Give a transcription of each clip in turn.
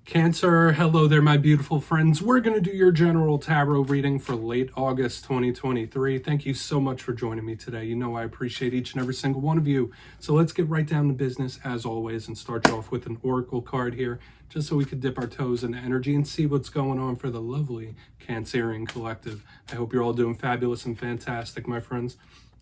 Cancer, hello there, my beautiful friends. We're going to do your general tarot reading for late August 2023. Thank you so much for joining me today. You know I appreciate each and every single one of you. So let's get right down to business as always and start you off with an oracle card here, just so we could dip our toes into energy and see what's going on for the lovely Cancerian collective. I hope you're all doing fabulous and fantastic, my friends.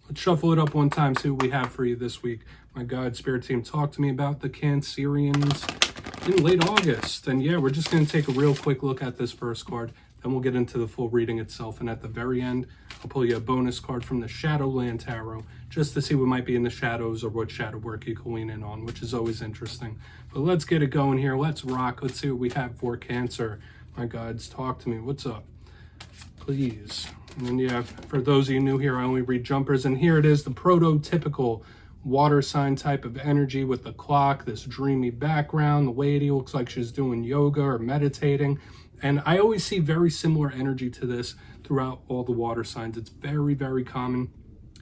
Let's shuffle it up one time, see what we have for you this week. My God, Spirit Team, talk to me about the Cancerians in late August. And yeah, we're just going to take a real quick look at this first card. Then we'll get into the full reading itself. And at the very end, I'll pull you a bonus card from the Shadowland Tarot, just to see what might be in the shadows or what shadow work you can lean in on, which is always interesting. But let's get it going here. Let's rock. Let's see what we have for Cancer. My gods, talk to me. What's up? Please. And yeah, for those of you new here, I only read jumpers. And here it is, the prototypical water sign type of energy with the clock, this dreamy background. The lady looks like she's doing yoga or meditating. And I always see very similar energy to this throughout all the water signs. It's very, very common.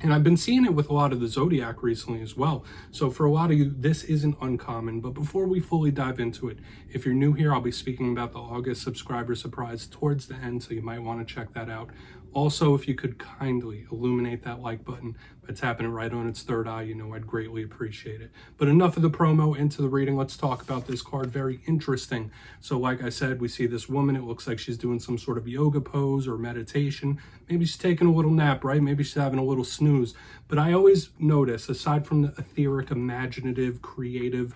And I've been seeing it with a lot of the zodiac recently as well. So for a lot of you, this isn't uncommon. But before we fully dive into it, if you're new here, I'll be speaking about the August subscriber surprise towards the end, so you might want to check that out. Also, if you could kindly illuminate that like button by tapping it right on its third eye, you know I'd greatly appreciate it. But enough of the promo, into the reading. Let's talk about this card. Very interesting. So like I said, we see this woman. It looks like she's doing some sort of yoga pose or meditation. Maybe she's taking a little nap, right? Maybe she's having a little snooze. But I always notice, aside from the etheric, imaginative, creative,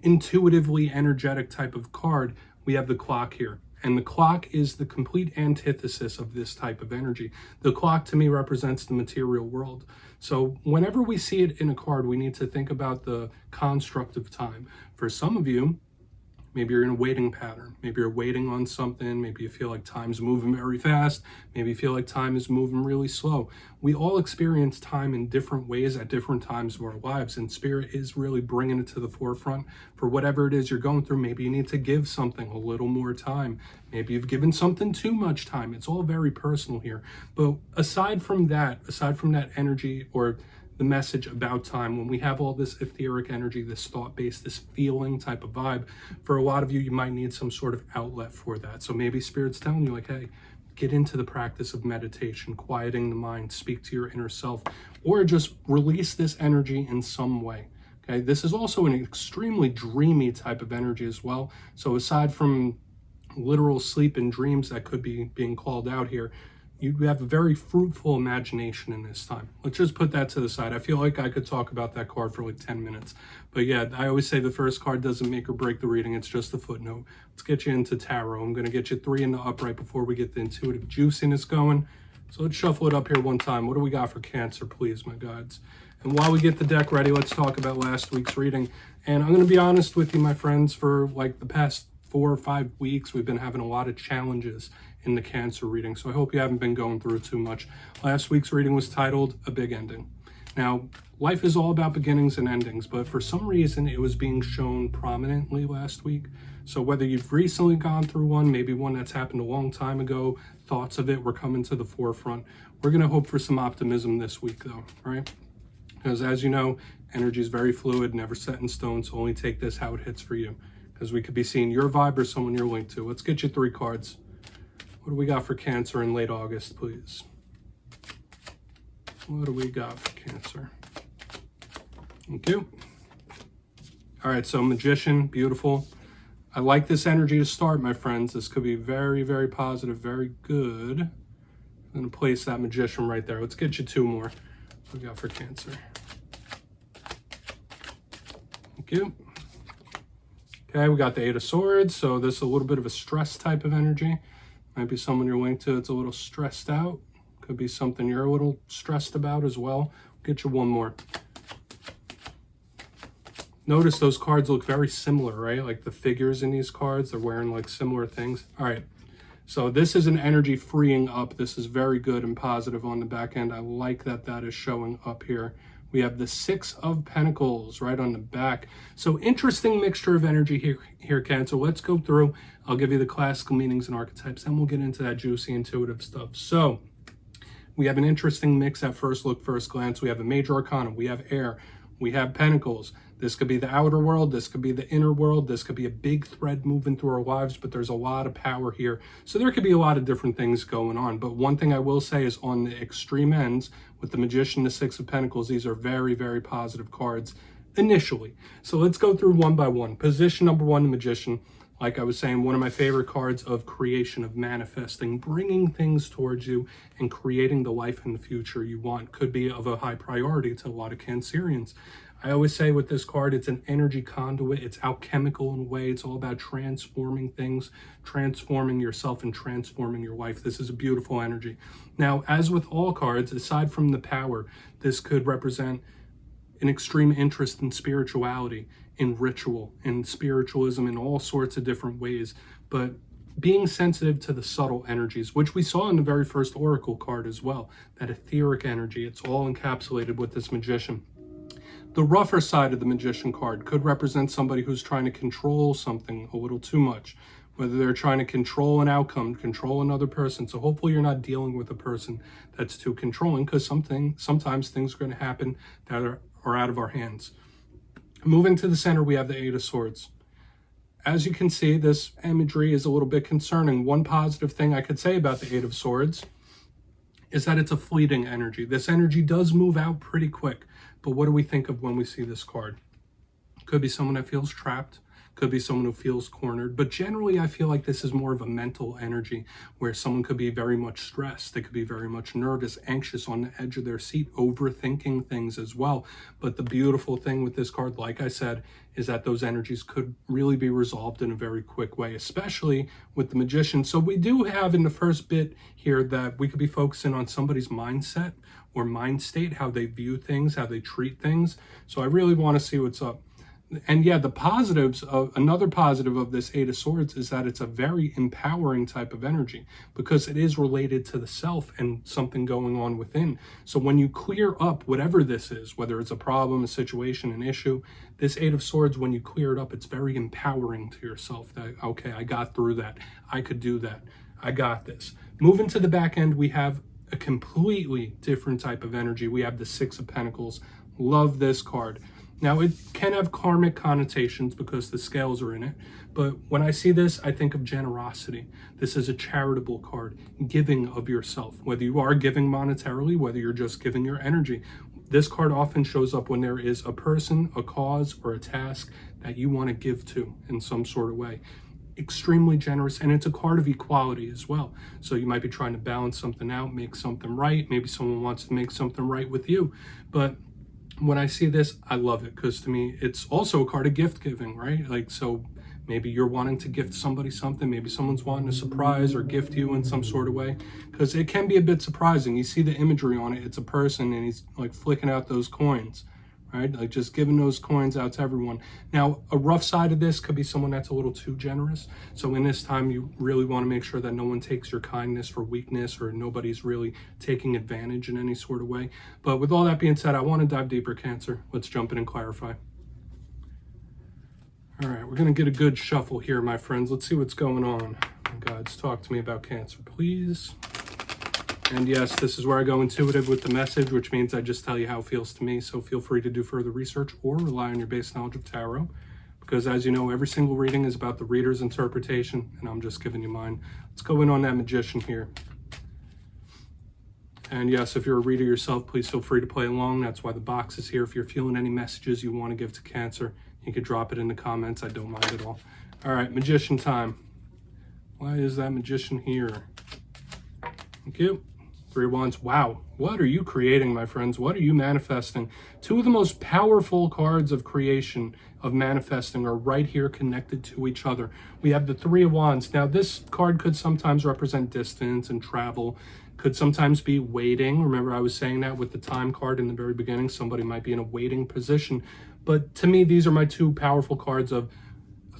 intuitively energetic type of card, we have the clock here. And the clock is the complete antithesis of this type of energy. The clock to me represents the material world. So whenever we see it in a card, we need to think about the construct of time. For some of you, maybe you're in a waiting pattern. Maybe you're waiting on something. Maybe you feel like time's moving very fast. Maybe you feel like time is moving really slow. We all experience time in different ways at different times of our lives, and Spirit is really bringing it to the forefront for whatever it is you're going through. Maybe you need to give something a little more time. Maybe you've given something too much time. It's all very personal here. But aside from that energy or the message about time, when we have all this etheric energy, this thought-based, this feeling type of vibe, for a lot of you, you might need some sort of outlet for that. So maybe Spirit's telling you like, hey, get into the practice of meditation, quieting the mind, speak to your inner self, or just release this energy in some way. Okay, this is also an extremely dreamy type of energy as well. So aside from literal sleep and dreams that could be being called out here, you have a very fruitful imagination in this time. Let's just put that to the side. I feel like I could talk about that card for like 10 minutes. But yeah, I always say the first card doesn't make or break the reading. It's just a footnote. Let's get you into tarot. I'm going to get you 3 in the upright before we get the intuitive juiciness going. So let's shuffle it up here one time. What do we got for Cancer, please, my gods? And while we get the deck ready, let's talk about last week's reading. And I'm going to be honest with you, my friends, for like the past 4 or 5 weeks, we've been having a lot of challenges in the Cancer reading. So I hope you haven't been going through too much. Last week's reading was titled A Big Ending. Now, life is all about beginnings and endings, but for some reason it was being shown prominently last week. So whether you've recently gone through one, maybe one that's happened a long time ago, thoughts of it were coming to the forefront. We're going to hope for some optimism this week though, right? Because as you know, energy is very fluid, never set in stone, so only take this how it hits for you. Because we could be seeing your vibe or someone you're linked to. Let's get you 3 cards. What do we got for Cancer in late August, please? What do we got for Cancer? Thank you. All right, so Magician, beautiful. I like this energy to start, my friends. This could be very, very positive, very good. I'm going to place that Magician right there. Let's get you 2 more. What do we got for Cancer? Thank you. Okay, we got the 8 of Swords, so this is a little bit of a stress type of energy. Might be someone you're linked to that's a little stressed out. Could be something you're a little stressed about as well. Get you 1 more. Notice those cards look very similar, right? Like the figures in these cards, they're wearing like similar things. All right, so this is an energy freeing up. This is very good and positive on the back end. I like that that is showing up here. We have the 6 of Pentacles right on the back. So interesting mixture of energy here, Cancer. Let's go through. I'll give you the classical meanings and archetypes, and we'll get into that juicy intuitive stuff. So we have an interesting mix at first look, first glance. We have the major arcana. We have air. We have Pentacles. This could be the outer world, this could be the inner world, this could be a big thread moving through our lives, but there's a lot of power here. So there could be a lot of different things going on. But one thing I will say is on the extreme ends, with the Magician, the Six of Pentacles, these are very, very positive cards initially. So let's go through one by one. Position number one, the Magician. Like I was saying, one of my favorite cards of creation, of manifesting, bringing things towards you and creating the life in the future you want. Could be of a high priority to a lot of Cancerians. I always say with this card, it's an energy conduit. It's alchemical in a way. It's all about transforming things, transforming yourself and transforming your life. This is a beautiful energy. Now, as with all cards, aside from the power, this could represent an extreme interest in spirituality, in ritual, in spiritualism, in all sorts of different ways. But being sensitive to the subtle energies, which we saw in the very first Oracle card as well, that etheric energy, it's all encapsulated with this Magician. The rougher side of the Magician card could represent somebody who's trying to control something a little too much, whether they're trying to control an outcome, control another person. So hopefully you're not dealing with a person that's too controlling, because sometimes things are going to happen that are out of our hands. Moving to the center, we have the Eight of Swords. As you can see, this imagery is a little bit concerning. One positive thing I could say about the Eight of Swords is that it's a fleeting energy. This energy does move out pretty quick. But what do we think of when we see this card? Could be someone that feels trapped. Could be someone who feels cornered. But generally, I feel like this is more of a mental energy where someone could be very much stressed. They could be very much nervous, anxious, on the edge of their seat, overthinking things as well. But the beautiful thing with this card, like I said, is that those energies could really be resolved in a very quick way, especially with the Magician. So we do have in the first bit here that we could be focusing on somebody's mindset or mind state, how they view things, how they treat things. So I really want to see what's up. And yeah, the positives of another positive of this Eight of Swords is that it's a very empowering type of energy because it is related to the self and something going on within. So when you clear up whatever this is, whether it's a problem, a situation, an issue, this Eight of Swords, when you clear it up, it's very empowering to yourself that, okay, I got through that. I could do that. I got this. Moving to the back end, we have a completely different type of energy. We have the Six of Pentacles. Love this card. Now, it can have karmic connotations because the scales are in it, but when I see this, I think of generosity. This is a charitable card, giving of yourself, whether you are giving monetarily, whether you're just giving your energy. This card often shows up when there is a person, a cause, or a task that you want to give to in some sort of way. Extremely generous, and it's a card of equality as well. So you might be trying to balance something out, make something right. Maybe someone wants to make something right with you, but when I see this, I love it because to me, it's also a card of gift giving, right? Like, so maybe you're wanting to gift somebody something. Maybe someone's wanting to surprise or gift you in some sort of way because it can be a bit surprising. You see the imagery on it. It's a person and he's like flicking out those coins, right? Like just giving those coins out to everyone. Now, a rough side of this could be someone that's a little too generous. So in this time, you really want to make sure that no one takes your kindness for weakness or nobody's really taking advantage in any sort of way. But with all that being said, I want to dive deeper, Cancer. Let's jump in and clarify. All right, we're going to get a good shuffle here, my friends. Let's see what's going on. Guys, talk to me about Cancer, please. And yes, this is where I go intuitive with the message, which means I just tell you how it feels to me. So feel free to do further research or rely on your base knowledge of tarot. Because as you know, every single reading is about the reader's interpretation, and I'm just giving you mine. Let's go in on that Magician here. And yes, if you're a reader yourself, please feel free to play along. That's why the box is here. If you're feeling any messages you want to give to Cancer, you can drop it in the comments. I don't mind at all. All right, Magician time. Why is that Magician here? Thank you. Three of Wands. Wow. What are you creating, my friends? What are you manifesting? Two of the most powerful cards of creation, of manifesting, are right here connected to each other. We have the Three of Wands. Now, this card could sometimes represent distance and travel. Could sometimes be waiting. Remember, I was saying that with the time card in the very beginning. Somebody might be in a waiting position. But to me, these are my two powerful cards of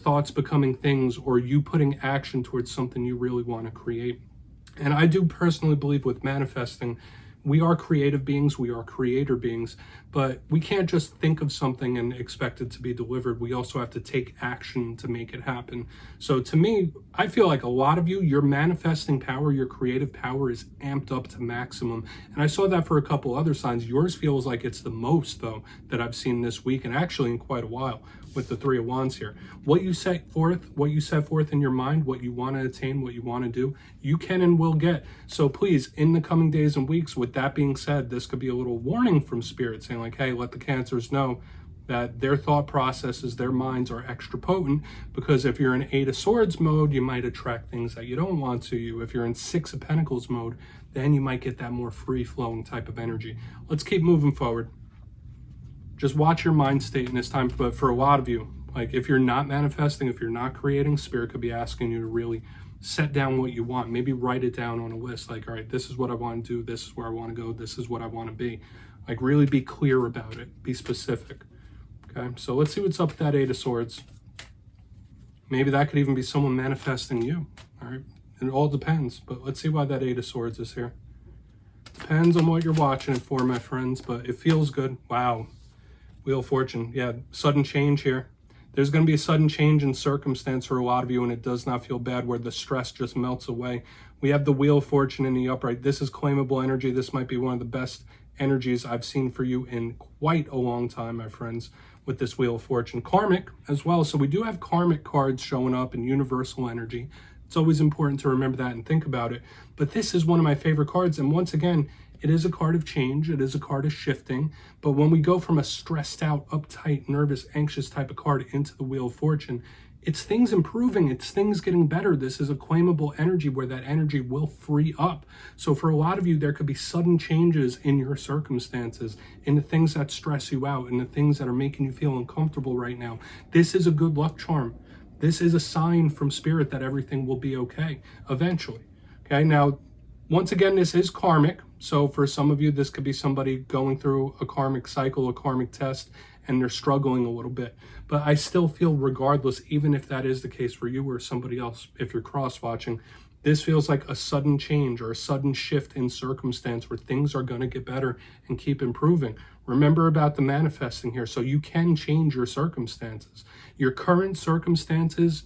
thoughts becoming things, or you putting action towards something you really want to create. And I do personally believe with manifesting, we are creative beings, we are creator beings, but we can't just think of something and expect it to be delivered. We also have to take action to make it happen. So to me, I feel like a lot of you, your manifesting power, your creative power is amped up to maximum. And I saw that for a couple other signs. Yours feels like it's the most, though, that I've seen this week, and actually in quite a while, with the Three of Wands here. What you set forth in your mind, what you want to attain, what you want to do, you can and will get. So please, in the coming days and weeks, with that being said, this could be a little warning from Spirit saying like, hey, let the Cancers know that their thought processes, their minds are extra potent, because if you're in Eight of Swords mode, you might attract things that you don't want to you. If you're in Six of Pentacles mode, then you might get that more free-flowing type of energy. Let's keep moving forward. Just watch your mind state in this time. But for a lot of you, like if you're not manifesting, if you're not creating, Spirit could be asking you to really set down what you want. Maybe write it down on a list. Like, all right, this is what I want to do. This is where I want to go. This is what I want to be. Like really be clear about it. Be specific. Okay, so let's see what's up with that Eight of Swords. Maybe that could even be someone manifesting you. All right, it all depends. But let's see why that Eight of Swords is here. Depends on what you're watching it for, my friends, but it feels good. Wow. Wheel of Fortune. Yeah, sudden change here. There's going to be a sudden change in circumstance for a lot of you, and it does not feel bad, where the stress just melts away. We have the Wheel of Fortune in the upright. This is claimable energy. This might be one of the best energies I've seen for you in quite a long time, my friends, with this Wheel of Fortune. Karmic as well. So we do have karmic cards showing up in universal energy. It's always important to remember that and think about it. But this is one of my favorite cards. And once again, it is a card of change. It is a card of shifting. But when we go from a stressed out, uptight, nervous, anxious type of card into the Wheel of Fortune, it's things improving. It's things getting better. This is a claimable energy where that energy will free up. So for a lot of you, there could be sudden changes in your circumstances, in the things that stress you out, in the things that are making you feel uncomfortable right now. This is a good luck charm. This is a sign from Spirit that everything will be okay eventually. Okay, now, once again, this is karmic. So for some of you, this could be somebody going through a karmic cycle, a karmic test, and they're struggling a little bit. But I still feel, regardless, even if that is the case for you or somebody else, if you're cross-watching, this feels like a sudden change or a sudden shift in circumstance where things are going to get better and keep improving. Remember about the manifesting here. So you can change your circumstances. Your current circumstances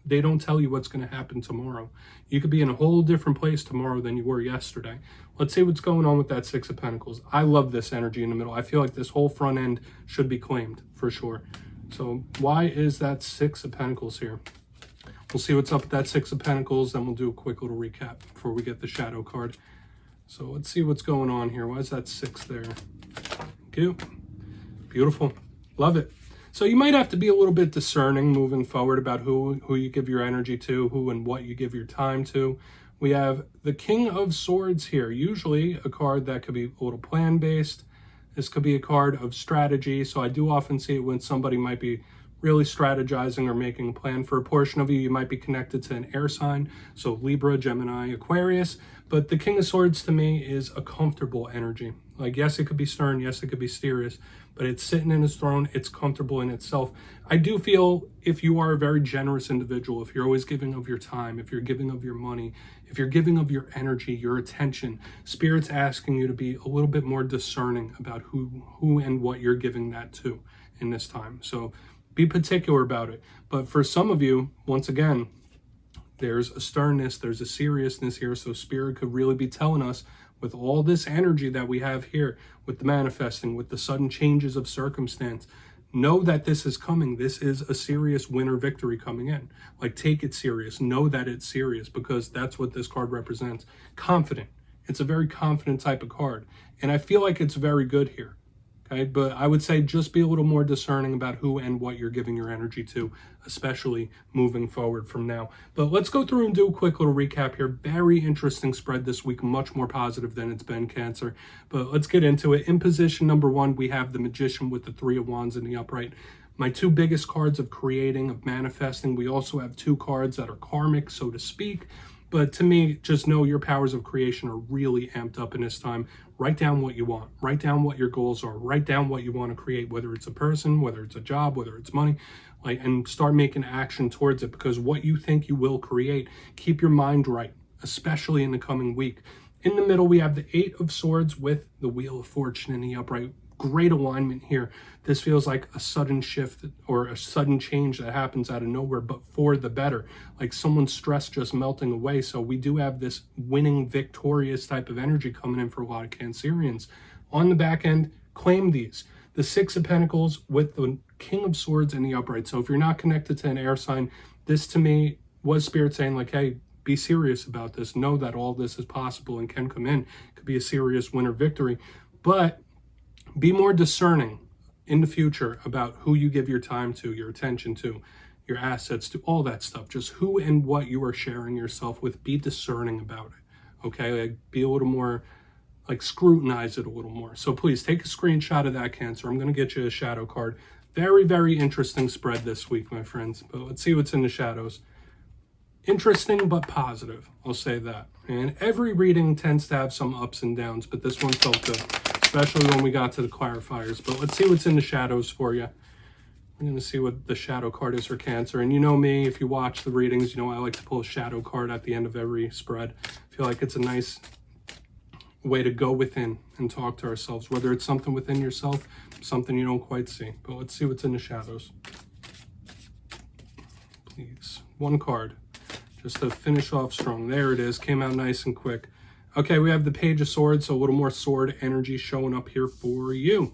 they don't tell you what's going to happen tomorrow. You could be in a whole different place tomorrow than you were yesterday. Let's see what's going on with that Six of Pentacles. I love this energy in the middle. I feel like this whole front end should be claimed for sure. So why is that Six of Pentacles here? We'll see what's up with that Six of Pentacles, then we'll do a quick little recap before we get the shadow card. So let's see what's going on here. Why is that six there? Thank you. Beautiful. Love it. So you might have to be a little bit discerning moving forward about who you give your energy to, who and what you give your time to. We have the King of Swords here, usually a card that could be a little plan-based. This could be a card of strategy. So I do often see it when somebody might be really strategizing or making a plan. For a portion of you, you might be connected to an air sign, so Libra, Gemini, Aquarius. But the King of Swords to me is a comfortable energy. Like, yes, it could be stern, yes, it could be serious, but it's sitting in his throne, it's comfortable in itself. I do feel if you are a very generous individual, if you're always giving of your time, if you're giving of your money, if you're giving of your energy, your attention, Spirit's asking you to be a little bit more discerning about who and what you're giving that to in this time. So be particular about it. But for some of you, once again, there's a sternness, there's a seriousness here. So Spirit could really be telling us, with all this energy that we have here, with the manifesting, with the sudden changes of circumstance, know that this is coming. This is a serious winner victory coming in. Like, take it serious. Know that it's serious, because that's what this card represents. Confident. It's a very confident type of card. And I feel like it's very good here. Okay, but I would say just be a little more discerning about who and what you're giving your energy to, especially moving forward from now. But let's go through and do a quick little recap here. Very interesting spread this week, much more positive than it's been, Cancer. But let's get into it. In position number one, we have the Magician with the Three of Wands in the upright. My two biggest cards of creating, of manifesting. We also have two cards that are karmic, so to speak. But to me, just know your powers of creation are really amped up in this time. Write down what you want. Write down what your goals are. Write down what you want to create, whether it's a person, whether it's a job, whether it's money, and start making action towards it, because what you think you will create, keep your mind right, especially in the coming week. In the middle, we have the Eight of Swords with the Wheel of Fortune in the upright. Great alignment here. This feels like a sudden shift or a sudden change that happens out of nowhere, but for the better. Like someone's stress just melting away. So we do have this winning, victorious type of energy coming in for a lot of Cancerians. On the back end, claim these. The Six of Pentacles with the King of Swords in the upright. So if you're not connected to an air sign, this to me was Spirit saying like, hey, be serious about this. Know that all this is possible and can come in. It could be a serious win or victory. But be more discerning in the future about who you give your time to, your attention to, your assets to, all that stuff. Just who and what you are sharing yourself with. Be discerning about it. Okay? Like, be a little more, like, scrutinize it a little more. So please take a screenshot of that, Cancer. I'm going to get you a shadow card. Very, very interesting spread this week, my friends. But let's see what's in the shadows. Interesting but positive, I'll say that. And every reading tends to have some ups and downs, but this one felt good, especially when we got to the clarifiers. But let's see what's in the shadows for you. I'm going to see what the shadow card is for Cancer. And you know me, if you watch the readings, you know I like to pull a shadow card at the end of every spread. I feel like it's a nice way to go within and talk to ourselves, whether it's something within yourself, something you don't quite see. But let's see what's in the shadows. Please, one card. Just to finish off strong. There it is. Came out nice and quick. Okay, we have the Page of Swords, so a little more sword energy showing up here for you.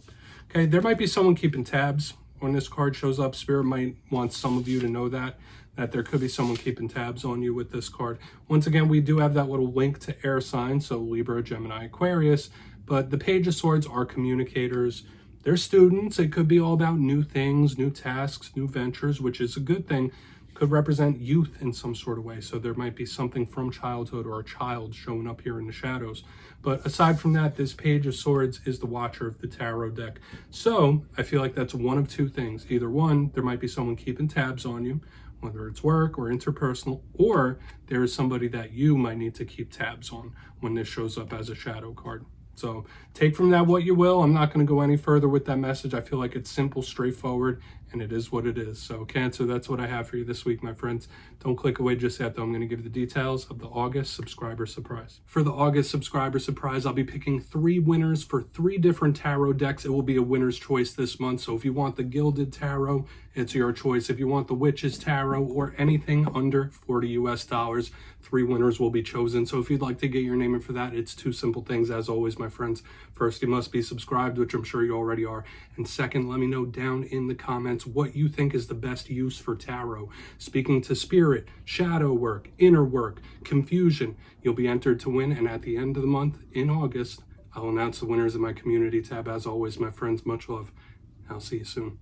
Okay, there might be someone keeping tabs when this card shows up. Spirit might want some of you to know that there could be someone keeping tabs on you with this card. Once again, we do have that little link to air signs, so Libra, Gemini, Aquarius, but the Page of Swords are communicators. They're students. It could be all about new things, new tasks, new ventures, which is a good thing. Could represent youth in some sort of way. So there might be something from childhood or a child showing up here in the shadows. But aside from that, this Page of Swords is the watcher of the tarot deck. So I feel like that's one of two things. Either one, there might be someone keeping tabs on you, whether it's work or interpersonal, or there is somebody that you might need to keep tabs on when this shows up as a shadow card. So take from that what you will. I'm not going to go any further with that message. I feel like it's simple, straightforward, and it is what it is. So Cancer, that's what I have for you this week, my friends. Don't click away just yet, though. I'm going to give you the details of the August subscriber surprise. For the August subscriber surprise, I'll be picking 3 winners for 3 different tarot decks. It will be a winner's choice this month. So if you want the Gilded Tarot, it's your choice. If you want the Witch's Tarot or anything under $40 US, 3 winners will be chosen. So if you'd like to get your name in for that, it's 2 simple things, as always, my friends. First, you must be subscribed, which I'm sure you already are. And second, let me know down in the comments what you think is the best use for tarot. Speaking to spirit, shadow work, inner work, confusion. You'll be entered to win. And at the end of the month, in August, I'll announce the winners of my community tab. As always, my friends, much love. I'll see you soon.